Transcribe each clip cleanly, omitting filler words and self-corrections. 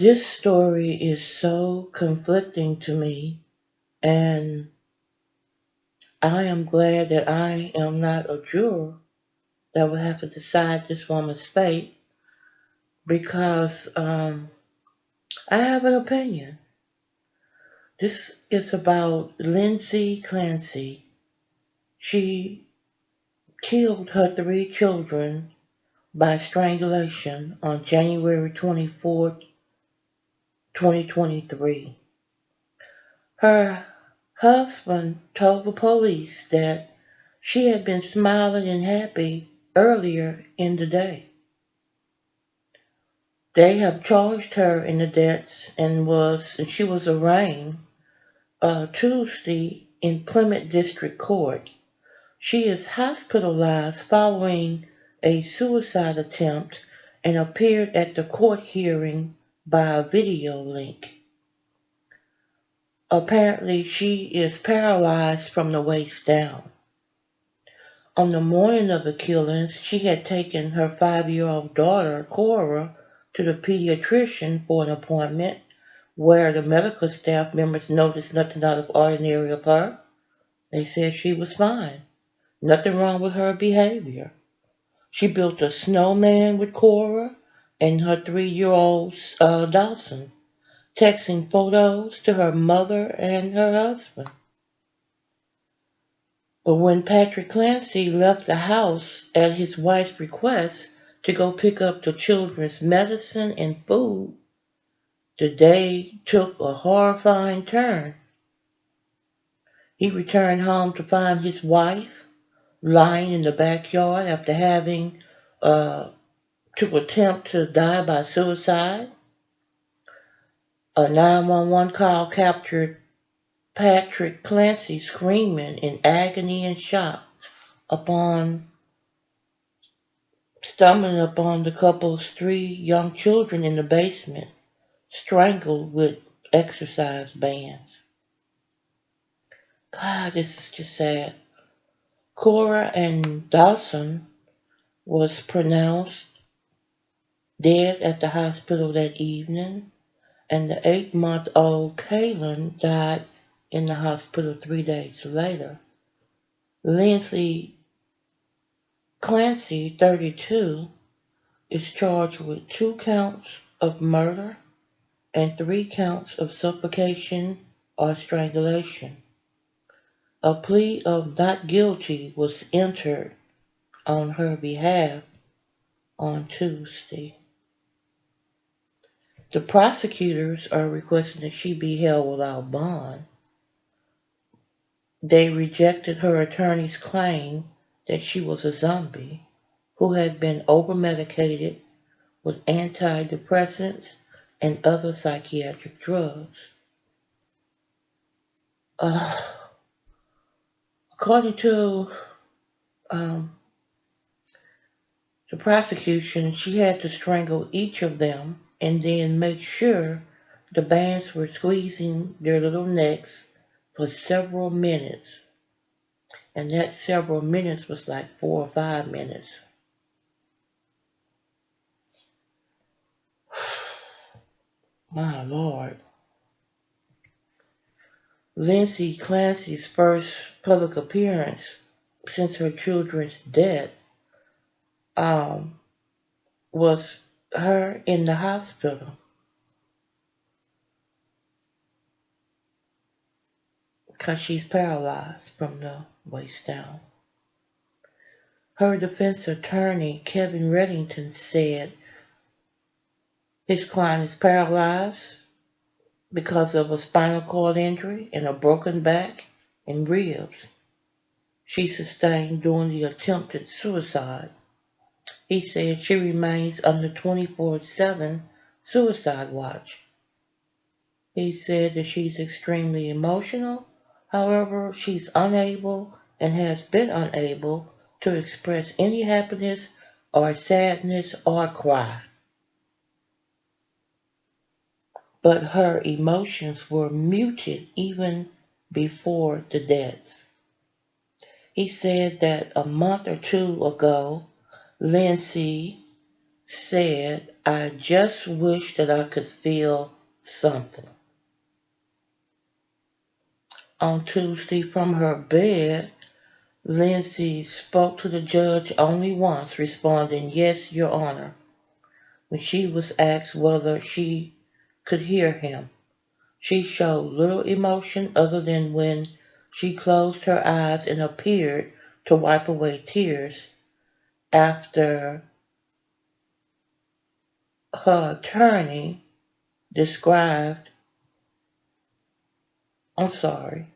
This story is so conflicting to me, and I am glad that I am not a juror that will have to decide this woman's fate because I have an opinion. This is about Lindsay Clancy. She killed her three children by strangulation on January 24th, 2023. Her husband told the police that she had been smiling and happy earlier in the day. They have charged her in the deaths and she was arraigned Tuesday in Plymouth District Court. She is hospitalized following a suicide attempt and appeared at the court hearing by a video link. Apparently, she is paralyzed from the waist down. On the morning of the killings, she had taken her 5-year-old daughter, Cora, to the pediatrician for an appointment where the medical staff members noticed nothing out of ordinary of her. They said she was fine. Nothing wrong with her behavior. She built a snowman with Cora and her 3-year-old Dawson, texting photos to her mother and her husband. But when Patrick Clancy left the house at his wife's request to go pick up the children's medicine and food, the day took a horrifying turn. He returned home to find his wife lying in the backyard after having to attempt to die by suicide. A 911 call captured Patrick Clancy screaming in agony and shock upon stumbling upon the couple's 3 young children in the basement, strangled with exercise bands. God, this is just sad. Cora and Dawson was pronounced dead at the hospital that evening, and the 8-month-old Kaylin died in the hospital 3 days later. Lindsay Clancy, 32, is charged with 2 counts of murder and 3 counts of suffocation or strangulation. A plea of not guilty was entered on her behalf on Tuesday. The prosecutors are requesting that she be held without bond. They rejected her attorney's claim that she was a zombie who had been overmedicated with antidepressants and other psychiatric drugs. Uh, According to um, the prosecution, she had to strangle each of them and then make sure the bands were squeezing their little necks for several minutes. And that several minutes was like 4 or 5 minutes. My Lord. Lindsay Clancy's first public appearance since her children's death um, was her in the hospital because she's paralyzed from the waist down. Her defense attorney, Kevin Reddington, said his client is paralyzed because of a spinal cord injury and a broken back and ribs she sustained during the attempted suicide. He said she remains under 24/7 suicide watch. He said that she's extremely emotional. However, she's unable and has been unable to express any happiness or sadness or cry. But her emotions were muted even before the deaths. He said that a month or two ago, Lindsay said, I just wish that I could feel something. On Tuesday from her bed, Lindsay spoke to the judge only once, responding, Yes, Your Honor, when she was asked whether she could hear him. She showed little emotion other than when she closed her eyes and appeared to wipe away tears after her attorney described, I'm sorry,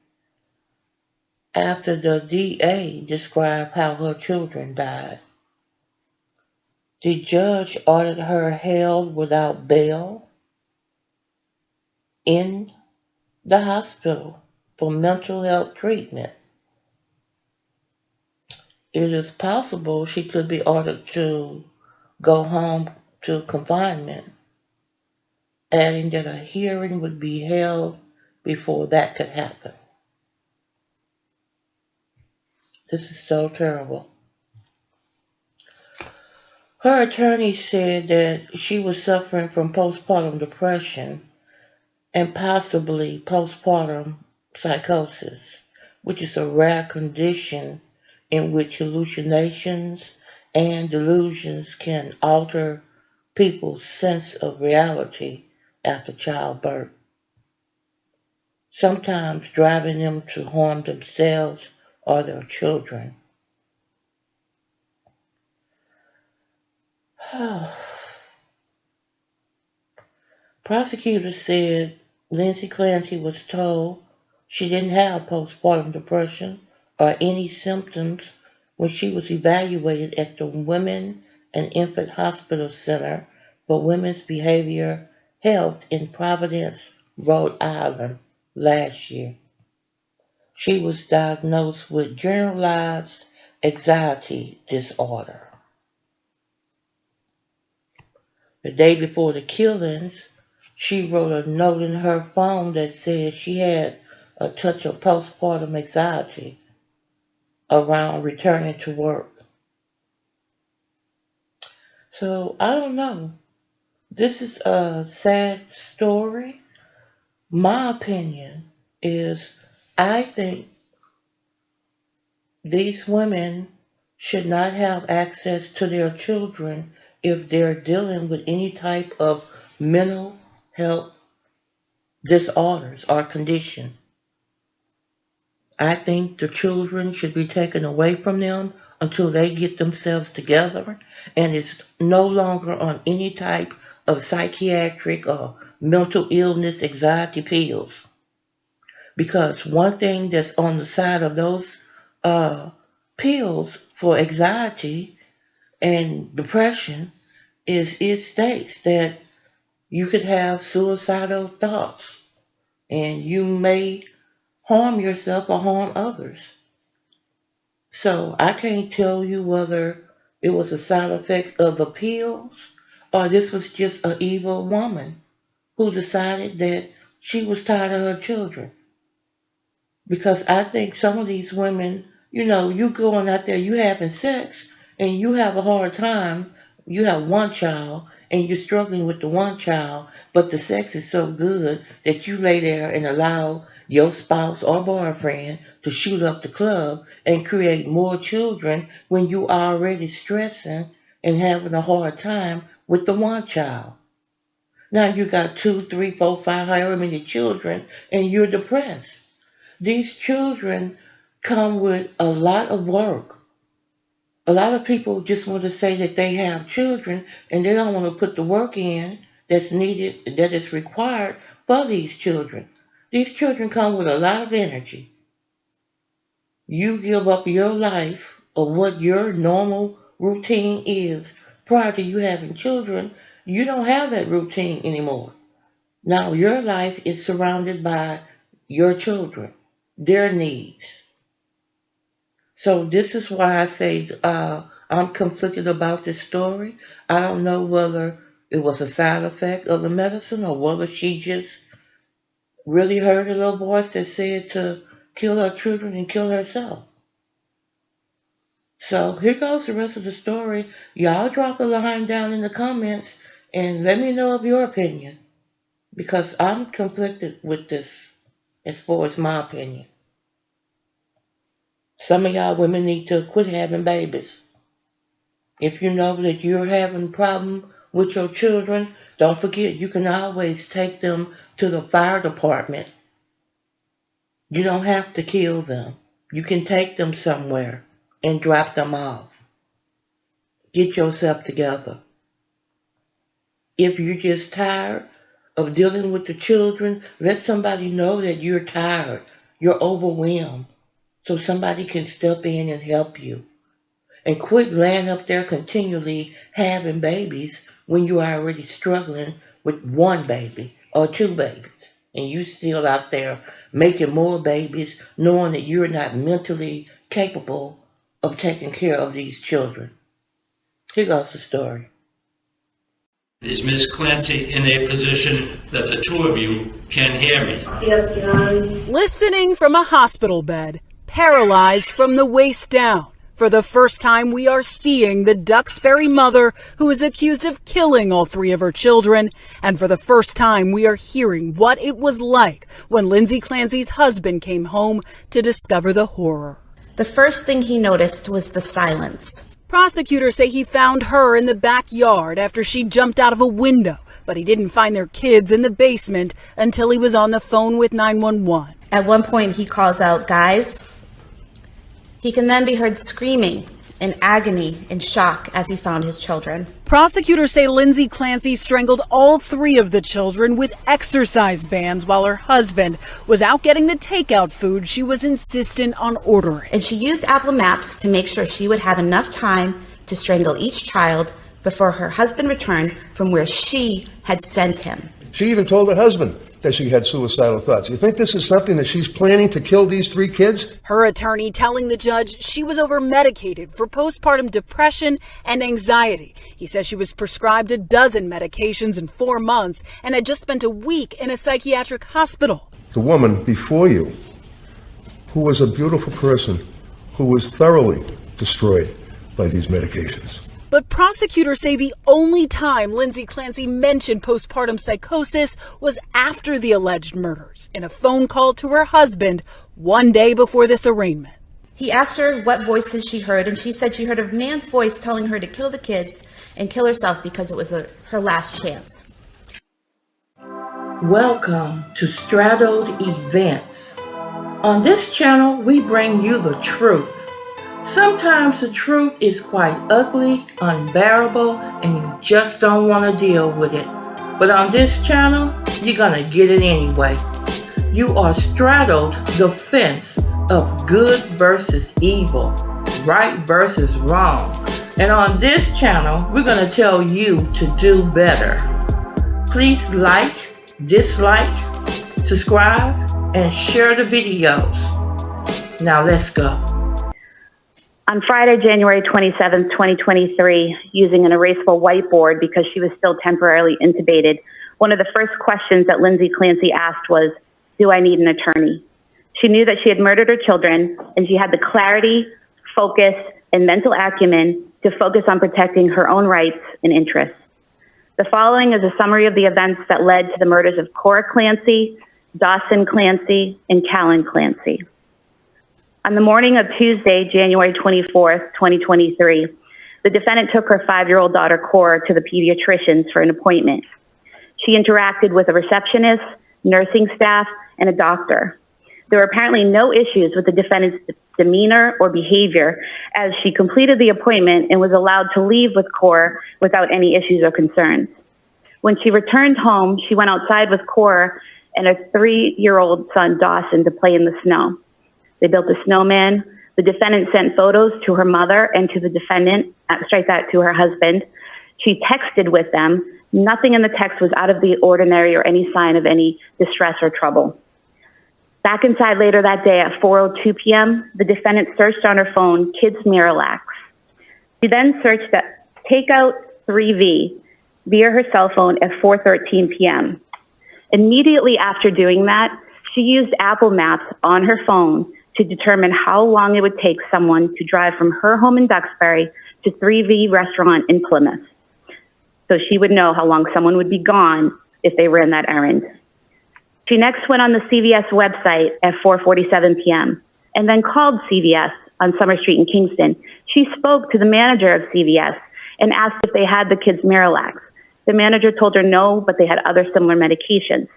after the DA described how her children died. The judge ordered her held without bail in the hospital for mental health treatment. It is possible she could be ordered to go home to confinement, adding that a hearing would be held before that could happen. This is so terrible. Her attorney said that she was suffering from postpartum depression and possibly postpartum psychosis, which is a rare condition in which hallucinations and delusions can alter people's sense of reality after childbirth, sometimes driving them to harm themselves or their children. Prosecutors said Lindsay Clancy was told she didn't have postpartum depression or any symptoms when she was evaluated at the Women and Infant Hospital Center for Women's Behavioral Health in Providence, Rhode Island last year. She was diagnosed with generalized anxiety disorder. The day before the killings, she wrote a note in her phone that said she had a touch of postpartum anxiety around returning to work. So I don't know. This is a sad story. My opinion is I think these women should not have access to their children if they're dealing with any type of mental health disorders or condition. I think the children should be taken away from them until they get themselves together and it's no longer on any type of psychiatric or mental illness anxiety pills. Because one thing that's on the side of those uh, pills for anxiety and depression is it states that you could have suicidal thoughts and you may harm yourself or harm others. So I can't tell you whether it was a side effect of the pills or this was just an evil woman who decided that she was tired of her children. Because I think some of these women, you going out there, you having sex, and you have a hard time. You have one child, and you're struggling with the one child, but the sex is so good that you lay there and allow your spouse or boyfriend to shoot up the club and create more children when you are already stressing and having a hard time with the one child. Now you got two, three, four, five, however many children, and you're depressed. These children come with a lot of work. A lot of people just want to say that they have children and they don't want to put the work in that's needed, that is required for these children. These children come with a lot of energy. You give up your life of what your normal routine is prior to you having children. You don't have that routine anymore. Now your life is surrounded by your children, their needs. So this is why I say I'm conflicted about this story. I don't know whether it was a side effect of the medicine or whether she just really heard a little voice that said to kill her children and kill herself. So here goes the rest of the story. Y'all drop a line down in the comments and let me know of your opinion because I'm conflicted with this as far as my opinion. Some of y'all women need to quit having babies. If you know that you're having a problem with your children, don't forget you can always take them to the fire department. You don't have to kill them. You can take them somewhere and drop them off. Get yourself together. If you're just tired of dealing with the children, let somebody know that you're tired. You're overwhelmed. So somebody can step in and help you. And quit laying up there continually having babies when you are already struggling with one baby or two babies. And you still out there making more babies knowing that you're not mentally capable of taking care of these children. Here goes the story. Is Ms. Clancy in a position that the two of you can hear me? Listening from a hospital bed, paralyzed from the waist down. For the first time, we are seeing the Duxbury mother who is accused of killing all three of her children. And for the first time, we are hearing what it was like when Lindsay Clancy's husband came home to discover the horror. The first thing he noticed was the silence. Prosecutors say he found her in the backyard after she jumped out of a window, but he didn't find their kids in the basement until he was on the phone with 911. At one point, he calls out, "Guys." He can then be heard screaming in agony and shock as he found his children. Prosecutors say Lindsay Clancy strangled all three of the children with exercise bands while her husband was out getting the takeout food she was insistent on ordering. And she used Apple Maps to make sure she would have enough time to strangle each child before her husband returned from where she had sent him. She even told her husband that she had suicidal thoughts. You think this is something that she's planning to kill these three kids? Her attorney telling the judge she was over-medicated for postpartum depression and anxiety. He says she was prescribed a dozen medications in 4 months and had just spent a week in a psychiatric hospital. The woman before you, who was a beautiful person, who was thoroughly destroyed by these medications. But prosecutors say the only time Lindsay Clancy mentioned postpartum psychosis was after the alleged murders, in a phone call to her husband one day before this arraignment. He asked her what voices she heard, and she said she heard a man's voice telling her to kill the kids and kill herself because it was her last chance. Welcome to Straddled Events. On this channel, we bring you the truth. Sometimes the truth is quite ugly, unbearable, and you just don't want to deal with it. But on this channel, you're gonna get it anyway. You are straddled the fence of good versus evil, right versus wrong. And on this channel, we're gonna tell you to do better. Please like, dislike, subscribe, and share the videos. Now let's go. On Friday, January 27th, 2023, using an erasable whiteboard because she was still temporarily intubated, one of the first questions that Lindsay Clancy asked was, "Do I need an attorney?" She knew that she had murdered her children, and she had the clarity, focus, and mental acumen to focus on protecting her own rights and interests. The following is a summary of the events that led to the murders of Cora Clancy, Dawson Clancy, and Callan Clancy. On the morning of Tuesday, January 24th, 2023, the defendant took her 5-year-old daughter, Cora, to the pediatrician's for an appointment. She interacted with a receptionist, nursing staff, and a doctor. There were apparently no issues with the defendant's demeanor or behavior as she completed the appointment and was allowed to leave with Cora without any issues or concerns. When she returned home, she went outside with Cora and her 3-year-old son, Dawson, to play in the snow. They built a snowman. The defendant sent photos to her mother and to the defendant, to her husband. She texted with them. Nothing in the text was out of the ordinary or any sign of any distress or trouble. Back inside later that day at 4:02 p.m., the defendant searched on her phone, Kids Miralax. She then searched at Takeout 3V via her cell phone at 4:13 p.m. Immediately after doing that, she used Apple Maps on her phone to determine how long it would take someone to drive from her home in Duxbury to 3V Restaurant in Plymouth. So she would know how long someone would be gone if they ran that errand. She next went on the CVS website at 4:47 p.m. and then called CVS on Summer Street in Kingston. She spoke to the manager of CVS and asked if they had the kids' Miralax. The manager told her no, but they had other similar medications.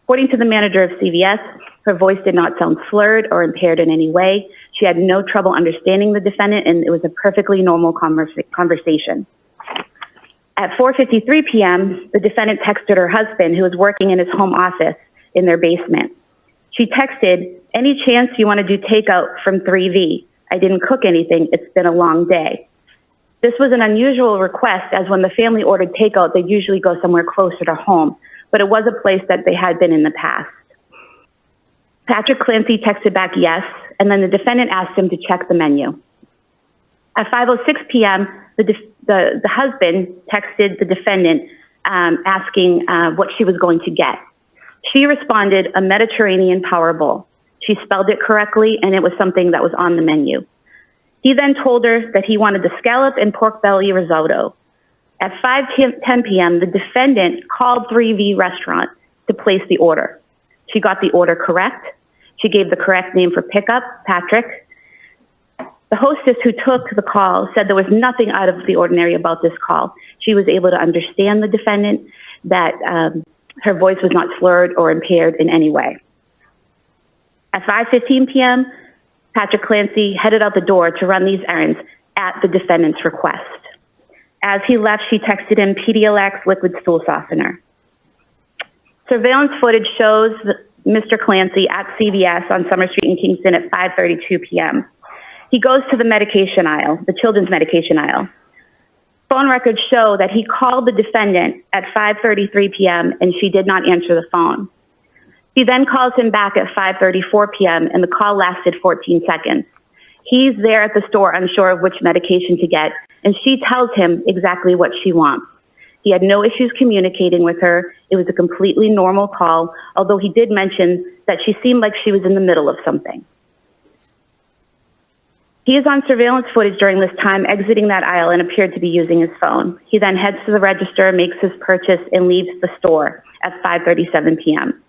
According to the manager of CVS, her voice did not sound slurred or impaired in any way. She had no trouble understanding the defendant, and it was a perfectly normal conversation. At 4:53 p.m., the defendant texted her husband, who was working in his home office in their basement. She texted, "Any chance you want to do takeout from 3V? I didn't cook anything. It's been a long day." This was an unusual request, as when the family ordered takeout, they'd usually go somewhere closer to home, but it was a place that they had been in the past. Patrick Clancy texted back yes, and then the defendant asked him to check the menu. At 5:06 p.m., the husband texted the defendant asking what she was going to get. She responded, "A Mediterranean power bowl." She spelled it correctly, and it was something that was on the menu. He then told her that he wanted the scallop and pork belly risotto. At 5:10 p.m., the defendant called 3V Restaurant to place the order. She got the order correct. She gave the correct name for pickup, Patrick. The hostess who took the call said there was nothing out of the ordinary about this call. She was able to understand the defendant, that her voice was not slurred or impaired in any way. At 5:15 p.m., Patrick Clancy headed out the door to run these errands at the defendant's request. As he left, she texted him Pedialyte liquid stool softener. Surveillance footage shows Mr. Clancy at CVS on Summer Street in Kingston at 5:32 p.m. He goes to the medication aisle, the children's medication aisle. Phone records show that he called the defendant at 5:33 p.m. and she did not answer the phone. He then calls him back at 5:34 p.m. and the call lasted 14 seconds. He's there at the store unsure of which medication to get, and she tells him exactly what she wants. He had no issues communicating with her. It was a completely normal call, although he did mention that she seemed like she was in the middle of something. He is on surveillance footage during this time, exiting that aisle and appeared to be using his phone. He then heads to the register, makes his purchase, and leaves the store at 5:37 p.m.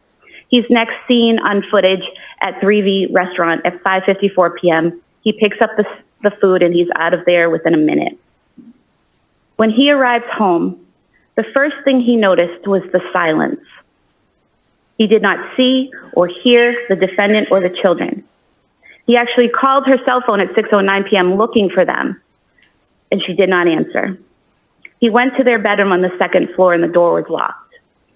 He's next seen on footage at 3V Restaurant at 5:54 p.m. He picks up the food and he's out of there within a minute. When he arrives home, the first thing he noticed was the silence. He did not see or hear the defendant or the children. He actually called her cell phone at 6:09 p.m. looking for them, and she did not answer. He went to their bedroom on the second floor and the door was locked.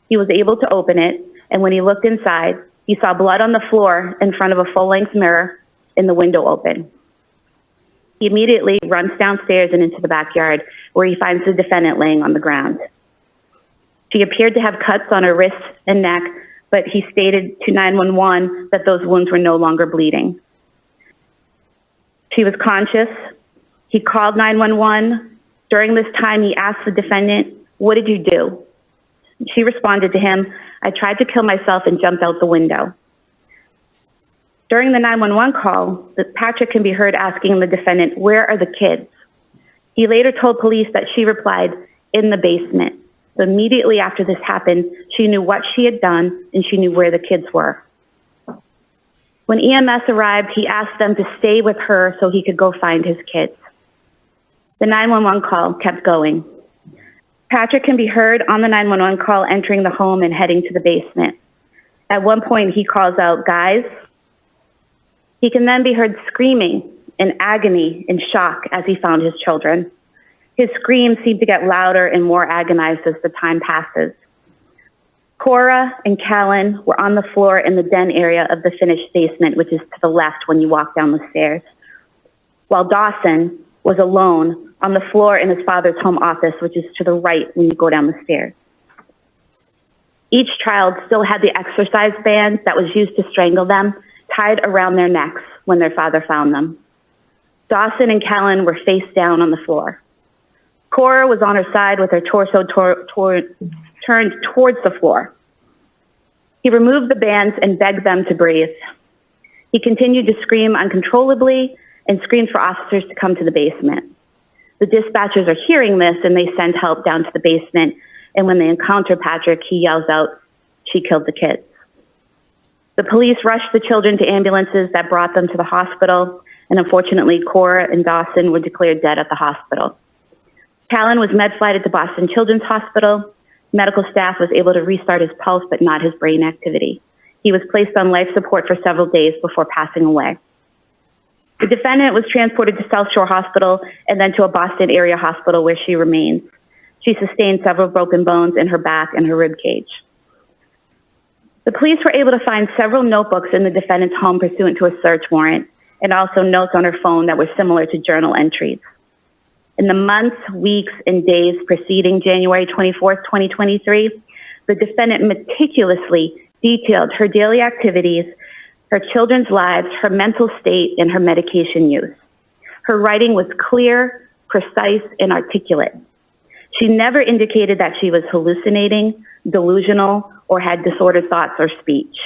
He was able to open it, and when he looked inside, he saw blood on the floor in front of a full-length mirror and the window open. He immediately runs downstairs and into the backyard, where he finds the defendant laying on the ground. She appeared to have cuts on her wrists and neck, but he stated to 911 that those wounds were no longer bleeding. She was conscious. He called 911. During this time, he asked the defendant, "What did you do?" She responded to him, "I tried to kill myself and jumped out the window." During the 911 call, Patrick can be heard asking the defendant, "Where are the kids?" He later told police that she replied, "In the basement." So immediately after this happened, she knew what she had done and she knew where the kids were. When EMS arrived, he asked them to stay with her so he could go find his kids. The 911 call kept going. Patrick can be heard on the 911 call entering the home and heading to the basement. At one point, he calls out, "Guys." He can then be heard screaming in agony and shock as he found his children. His screams seem to get louder and more agonized as the time passes. Cora and Callan were on the floor in the den area of the finished basement, which is to the left when you walk down the stairs, while Dawson was alone on the floor in his father's home office, which is to the right when you go down the stairs. Each child still had the exercise band that was used to strangle them tied around their necks when their father found them. Dawson and Callan were face down on the floor. Cora was on her side with her torso turned towards the floor. He removed the bands and begged them to breathe. He continued to scream uncontrollably and screamed for officers to come to the basement. The dispatchers are hearing this and they send help down to the basement. And when they encounter Patrick, he yells out, "She killed the kids." The police rushed the children to ambulances that brought them to the hospital. And unfortunately, Cora and Dawson were declared dead at the hospital. Callan was med-flighted to Boston Children's Hospital. Medical staff was able to restart his pulse, but not his brain activity. He was placed on life support for several days before passing away. The defendant was transported to South Shore Hospital and then to a Boston area hospital where she remains. She sustained several broken bones in her back and her rib cage. The police were able to find several notebooks in the defendant's home pursuant to a search warrant, and also notes on her phone that were similar to journal entries. In the months, weeks, and days preceding January 24th, 2023, the defendant meticulously detailed her daily activities, her children's lives, her mental state, and her medication use. Her writing was clear, precise, and articulate. She never indicated that she was hallucinating, delusional, or had disordered thoughts or speech.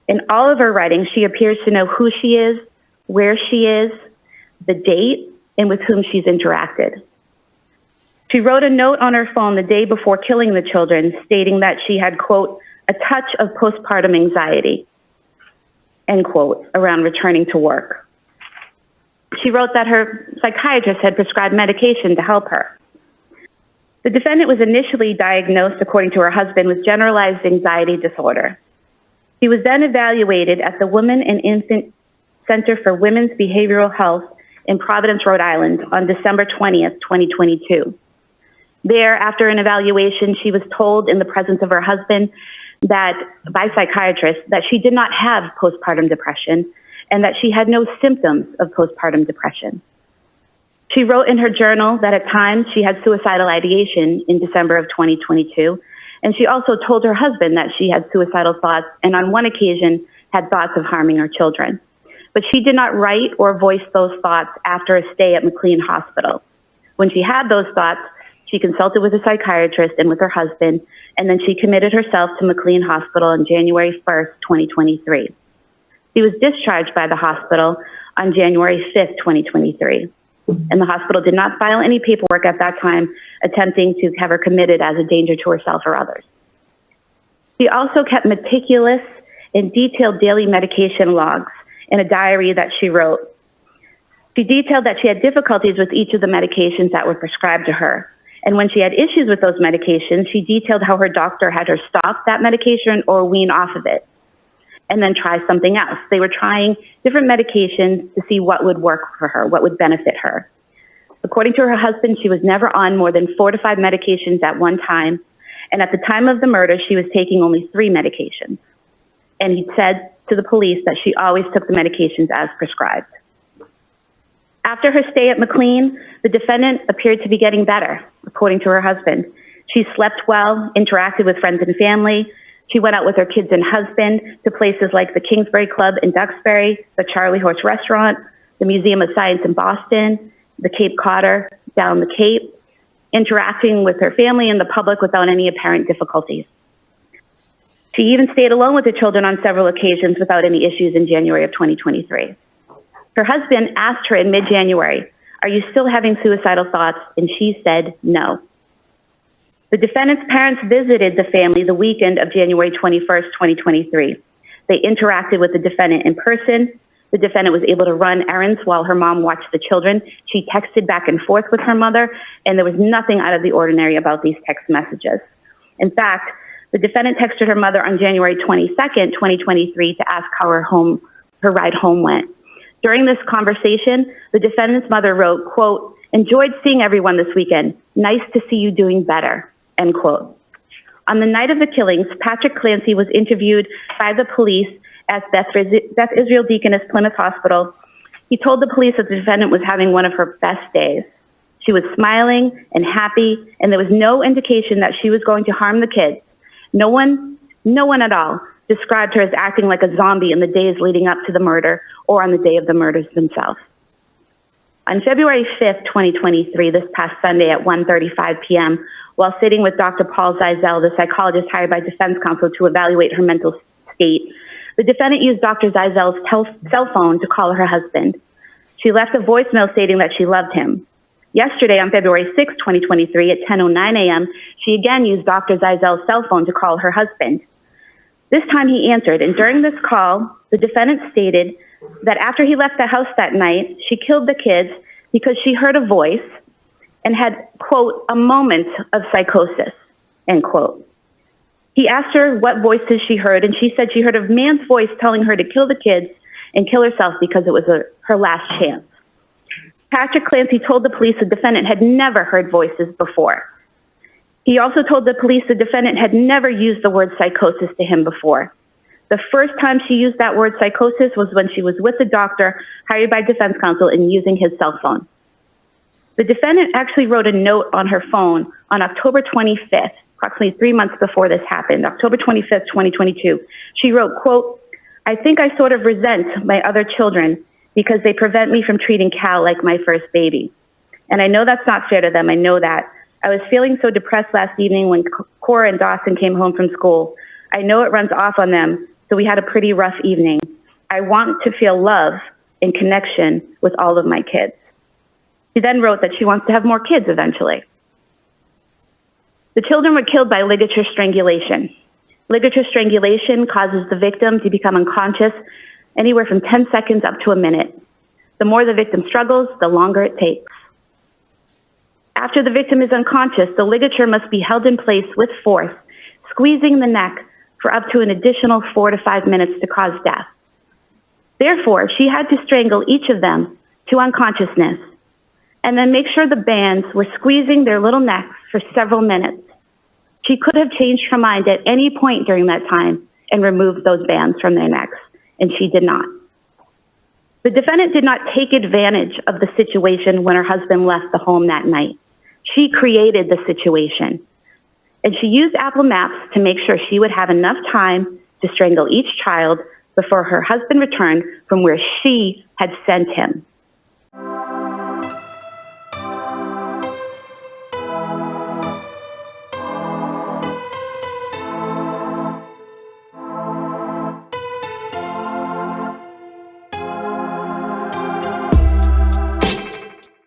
In all of her writing, she appears to know who she is, where she is, the date, and with whom she's interacted. She wrote a note on her phone the day before killing the children, stating that she had, quote, "a touch of postpartum anxiety," end quote, around returning to work. She wrote that her psychiatrist had prescribed medication to help her. The defendant was initially diagnosed, according to her husband, with generalized anxiety disorder. He was then evaluated at the Women and Infant Center for Women's Behavioral Health in Providence, Rhode Island on December 20th, 2022. There, after an evaluation, she was told in the presence of her husband that, by psychiatrists, that she did not have postpartum depression and that she had no symptoms of postpartum depression. She wrote in her journal that at times she had suicidal ideation in December of 2022, and she also told her husband that she had suicidal thoughts and on one occasion had thoughts of harming her children. But she did not write or voice those thoughts after a stay at McLean Hospital. When she had those thoughts, she consulted with a psychiatrist and with her husband, and then she committed herself to McLean Hospital on January 1st, 2023. She was discharged by the hospital on January 5th, 2023. And the hospital did not file any paperwork at that time attempting to have her committed as a danger to herself or others. She also kept meticulous and detailed daily medication logs in a diary that she wrote. She detailed that she had difficulties with each of the medications that were prescribed to her. And when she had issues with those medications, she detailed how her doctor had her stop that medication or wean off of it and then try something else. They were trying different medications to see what would work for her, what would benefit her. According to her husband, she was never on more than 4 to 5 medications at one time. And at the time of the murder, she was taking only 3 medications. And he said to the police that she always took the medications as prescribed. After her stay at McLean, the defendant appeared to be getting better, according to her husband. She slept well, interacted with friends and family. She went out with her kids and husband to places like the Kingsbury Club in Duxbury, the Charlie Horse Restaurant, the Museum of Science in Boston, the Cape Codder down the Cape, interacting with her family and the public without any apparent difficulties. She even stayed alone with the children on several occasions without any issues in January of 2023. Her husband asked her in mid-January, "Are you still having suicidal thoughts?" And she said no. The defendant's parents visited the family the weekend of January 21st, 2023. They interacted with the defendant in person. The defendant was able to run errands while her mom watched the children. She texted back and forth with her mother, and there was nothing out of the ordinary about these text messages. In fact, the defendant texted her mother on January 22nd, 2023 to ask how her ride home went. During this conversation, the defendant's mother wrote, quote, "Enjoyed seeing everyone this weekend. Nice to see you doing better," end quote. On the night of the killings, Patrick Clancy was interviewed by the police at Beth Israel Deaconess Plymouth Hospital. He told the police that the defendant was having one of her best days. She was smiling and happy, and there was no indication that she was going to harm the kids. No one at all described her as acting like a zombie in the days leading up to the murder or on the day of the murders themselves. On February 5th, 2023, this past Sunday at 1:35 p.m., while sitting with Dr. Paul Zeisel, the psychologist hired by defense counsel to evaluate her mental state, The defendant used Dr. Zeisel's cell phone to call her husband. She left a voicemail stating that she loved him. Yesterday, on February 6, 2023, at 10:09 a.m., she again used Dr. Zeisel's cell phone to call her husband. This time he answered, and during this call, the defendant stated that after he left the house that night, she killed the kids because she heard a voice and had, quote, a moment of psychosis, end quote. He asked her what voices she heard, and she said she heard a man's voice telling her to kill the kids and kill herself because it was her last chance. Patrick Clancy told the police the defendant had never heard voices before. He also told the police the defendant had never used the word psychosis to him before. The first time she used that word psychosis was when she was with a doctor hired by defense counsel and using his cell phone. The defendant actually wrote a note on her phone on October 25th, approximately 3 months before this happened, October 25th, 2022. She wrote, quote, "I think I sort of resent my other children because they prevent me from treating Cal like my first baby. And I know that's not fair to them. I know that. I was feeling so depressed last evening when Cora and Dawson came home from school. I know it runs off on them, so we had a pretty rough evening. I want to feel love and connection with all of my kids." She then wrote that she wants to have more kids eventually. The children were killed by ligature strangulation. Ligature strangulation causes the victim to become unconscious anywhere from 10 seconds up to a minute. The more the victim struggles, the longer it takes. After the victim is unconscious, the ligature must be held in place with force, squeezing the neck for up to an additional 4 to 5 minutes to cause death. Therefore, she had to strangle each of them to unconsciousness and then make sure the bands were squeezing their little necks for several minutes. She could have changed her mind at any point during that time and removed those bands from their necks, and she did not. The defendant did not take advantage of the situation when her husband left the home that night. She created the situation, and she used Apple Maps to make sure she would have enough time to strangle each child before her husband returned from where she had sent him.